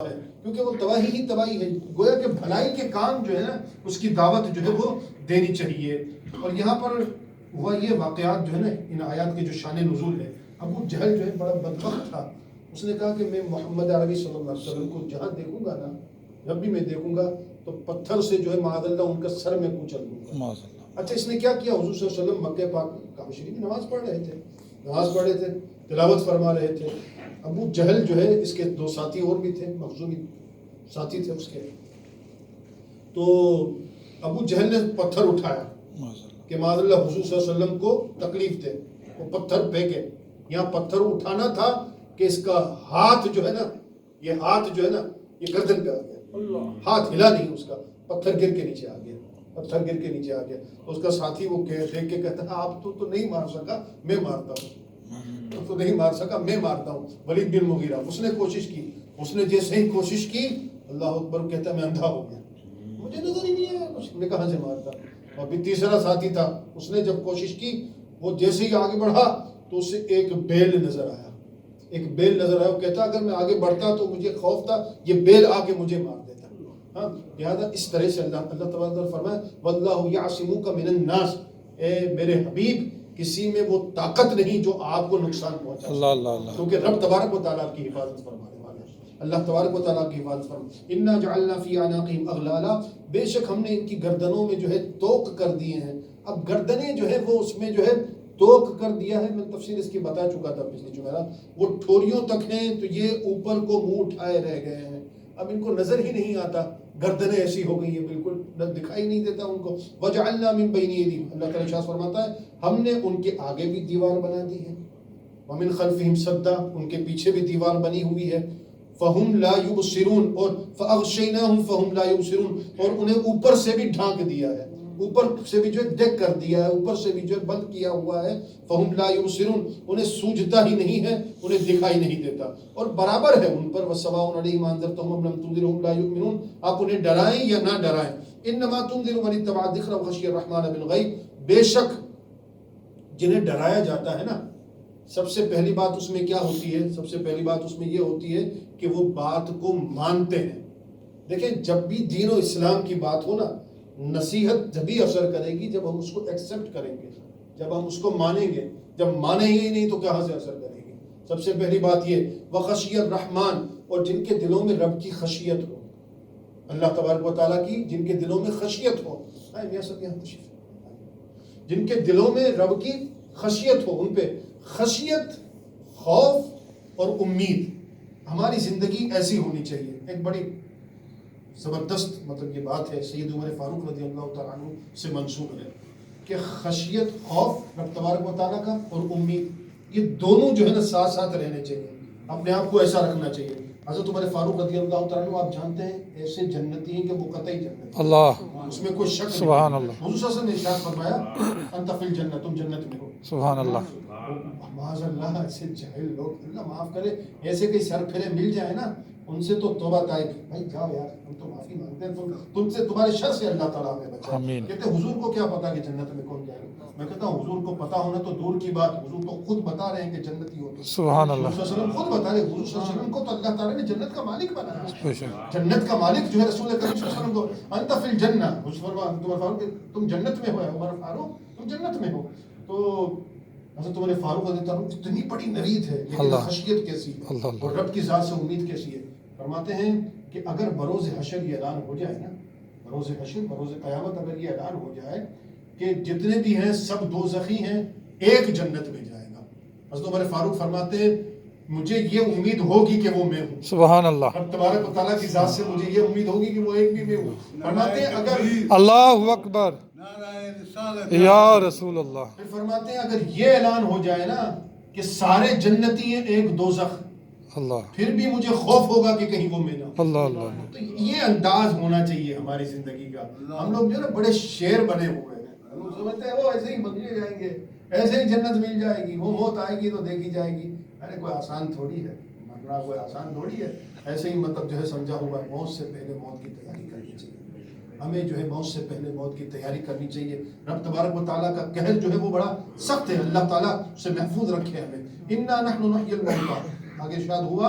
ہے، کیونکہ وہ تباہی ہی تباہی ہے. گویا کہ بھلائی کے کام جو ہے نا اس کی دعوت جو ہے وہ دینی چاہیے. اور یہاں پر ہوا یہ واقعات جو ہے نا ان آیات کے جو شان نزول ہے، ابو جہل جو ہے بڑا بدبخت تھا. اس نے کہا کہ میں محمد عربی صلی اللہ علیہ وسلم کو جہاں دیکھوں گا نا، جب بھی میں دیکھوں گا تو پتھر سے جو ہے معاذ اللہ ان کا سر میں کوچل دوں گا. اچھا اس نے کیا کیا؟ حضور صلی اللہ علیہ وسلم مکہ پاک کعبہ شریف میں نماز پڑھ رہے تھے، تلاوت فرما رہے تھے. ابو جہل جو ہے، اس کے دو ساتھی اور بھی تھے، مخزومی ساتھی تھے اس کے. تو ابو جہل نے پتھر اٹھایا کہ معاذ اللہ حضور صلی اللہ علیہ وسلم کو تکلیف دے. وہ پتھر پھینکے. یہاں پتھر اٹھانا تھا کہ اس کا ہاتھ جو ہے نا، یہ ہاتھ جو ہے نا یہ گردن پہ آ گیا. ہاتھ ہلا نہیں اس کا، پتھر گر کے نیچے آ گیا. پتھر گر کے نیچے آ گیا. تو اس کا ساتھی وہ دیکھ کے کہتا ہے آپ تو نہیں مار سکا، میں مارتا ہوں. تو نہیں مار سکا، میں مارتا ہوں. ولید بن مغیرہ اس نے کوشش کی. اس نے جیسے ہی کوشش کی، اللہ اکبر کہتا ہے میں اندھا ہو گیا، مجھے نظر ہی نہیں آیا کچھ، میں کہاں سے مارتا. اور پھر تیسرا ساتھی تھا، اس نے جب کوشش کی، وہ جیسے ہی آگے بڑھا تو اسے ایک بیل نظر آیا. ایک بیل نظر آیا. وہ کہتا اگر میں آگے بڑھتا تو مجھے خوف تھا یہ بیل آ کے مجھے مار دیتا. ہاں لہٰذا اس طرح سے اللہ تبارک و تعالیٰ فرمایا واللہ یعصمک من الناس، اے میرے حبیب کسی میں وہ طاقت نہیں جو آپ کو نقصان پہنچا سکے، کیونکہ رب تبارک و تعالیٰ کی حفاظت فرمانے والا ہے. اللہ تبارک و تعالیٰ کی حفاظت فرمانے. انا جعلنا فی اعناقہم اغلالا، بے شک ہم نے ان کی گردنوں میں جو ہے توق کر دیے ہیں. اب گردنیں جو ہے وہ اس میں جو ہے توق کر دیا ہے. میں تفصیل اس کی بتا چکا تھا پچھلی جمعرات. وہ ٹھوریوں تک ہیں تو یہ اوپر کو منہ اٹھائے رہ گئے ہیں. اب ان کو نظر ہی نہیں آتا، گردنیں ایسی ہو گئی ہیں بالکل دکھائی نہیں دیتا ان کو. وجعلنا من بین ایدیہم، اللہ تعالیٰ ارشاد فرماتا ہے ہم نے ان کے آگے بھی دیوار بنا دی ہے. ومن خلفہم سدا، ان کے پیچھے بھی دیوار بنی ہوئی ہے. فہم لا یبصرون، اور فاغشیناہم فہم لا یبصرون، اور انہیں اوپر سے بھی ڈھانک دیا ہے، اوپر سے بھی جو ہے ڈیک کر دیا ہے، اوپر سے بھی جو ہے بند کیا ہوا ہے. فہم لا یبصرون، انہیں سوجھتا ہی نہیں ہے، انہیں دکھائی نہیں دیتا. اور برابر ہے ان پر وسواء علیہم انذرتہم ام لم تنذرہم لا یؤمنون، آپ انہیں ڈرائیں یا نہ ڈرائیں. انما تنذر من اتبع الذکر وخشی الرحمن بالغیب، بے شک جنہیں ڈرایا جاتا ہے نا، سب سے پہلی بات اس میں کیا ہوتی ہے؟ سب سے پہلی بات اس میں یہ ہوتی ہے کہ وہ بات کو مانتے ہیں. دیکھیں جب بھی دین و اسلام کی بات ہو نا، نصیحت جبھی اثر کرے گی جب ہم اس کو ایکسیپٹ کریں گے، جب ہم اس کو مانیں گے. جب مانیں ہی نہیں تو کہاں سے اثر کرے گی؟ سب سے پہلی بات یہ وخشی الرحمن، اور جن کے دلوں میں رب کی خشیت ہو، اللہ تبارک و تعالیٰ کی جن کے دلوں میں خشیت ہو. جن کے دلوں میں رب کی خشیت ہو، ان پہ خشیت، خوف اور امید. ہماری زندگی ایسی ہونی چاہیے. ایک بڑی زبردست مطلب یہ بات ہے، سید عمر فاروق رضی اللہ تعالیٰ عنہ سے منسوب ہے کہ خشیت، خوف رب تبارک و تعالیٰ کا، اور امید، یہ دونوں جو ہے نا ساتھ ساتھ رہنے چاہیے. اپنے آپ کو ایسا رکھنا چاہیے. حضرت عمر فاروق رضی اللہ تعالیٰ عنہ آپ جانتے ہیں ایسے جنتی ہیں کہ وہ قطعی جنت، اللہ، اس میں کوئی شک نہیں. سبحان اللہ. حضور صلی اللہ علیہ وسلم نے ارشاد فرمایا انت فی الجنہ، تم جنت میں ہو. سبحان اللہ. معاذ اللہ ایسے جاہل لوگ، اللہ معاف کرے، ایسے کئی سر پھرے مل جائے نا، ان سے تو توبہ طائب. بھائی جاؤ یار، ہم تو معافی مانگتے ہیں، تم سے، تمہارے شر سے اللہ تعالیٰ ہمیں بچائے. آمین. کہتے حضور کو کیا پتا کہ جنت میں کون جائے گا؟ میں کہتا ہوں حضور کو پتا ہونا تو دور کی بات، حضور تو خود بتا رہے ہیں کہ جنتی ہو. سبحان اللہ. حضور صلی اللہ علیہ وسلم خود بتا رہے ہیں. حضور صلی اللہ علیہ وسلم کو تو اللہ تعالیٰ نے جنت کا مالک بنایا. جنت کا مالک جو ہے رسول کریم صلی اللہ علیہ وسلم کو انت فی الجنہ، عمر فاروق تم جنت میں ہو، عمر فاروق تم جنت میں ہو. تو حضرت عمر فاروق رضی اللہ عنہ اتنی بڑی نوید ہے، لیکن خشیت کیسی ہے اور رب کی ذات سے امید کیسی ہے. فرماتے ہیں کہ اگر بروز حشر یہ اعلان ہو جائے نا، بروز حشر، بروز قیامت اگر یہ اعلان ہو جائے کہ جتنے بھی ہیں سب دوزخی ہیں، ایک جنت میں جائے گا. حضرت عمر فاروق فرماتے ہیں مجھے یہ امید ہوگی کہ وہ میں ہوں. سبحان اللہ. رب تبارک و تعالیٰ کی ذات سے مجھے یہ امید ہوگی کہ وہ ایک بھی میں ہوں. فرماتے ہیں اگر اللہ اکبر یا رسول اللہ. پھر فرماتے ہیں اگر یہ اعلان ہو جائے نا کہ سارے جنتی ہیں ایک دوزخ، اللہ، پھر بھی مجھے خوف ہوگا کہ کہیں وہ میں نہ. اللہ اللہ. تو یہ انداز ہونا چاہیے ہماری زندگی کا. ہم لوگ جو ہے نا بڑے شیر بنے ہوئے ہیں، ہم لوگ سمجھتے ہیں وہ ایسے ہی بدلے جائیں گے، ایسے ہی جنت مل جائے گی، وہ موت آئے گی تو دیکھی جائے گی. ارے کوئی آسان تھوڑی ہے مرنا، کوئی آسان تھوڑی ہے. ایسے ہی مطلب جو ہے سمجھا ہوا ہے موت سے پہلے موت کی تیاری کرنی چاہیے. ہمیں جو ہے موت سے پہلے موت کی تیاری کرنی چاہیے. رب تبارک و تعالیٰ کا قہر جو ہے وہ بڑا سخت ہے، اللہ تعالیٰ سے محفوظ رکھے ہمیں. انا نحن نحیی الموتى، آگے ارشاد ہوا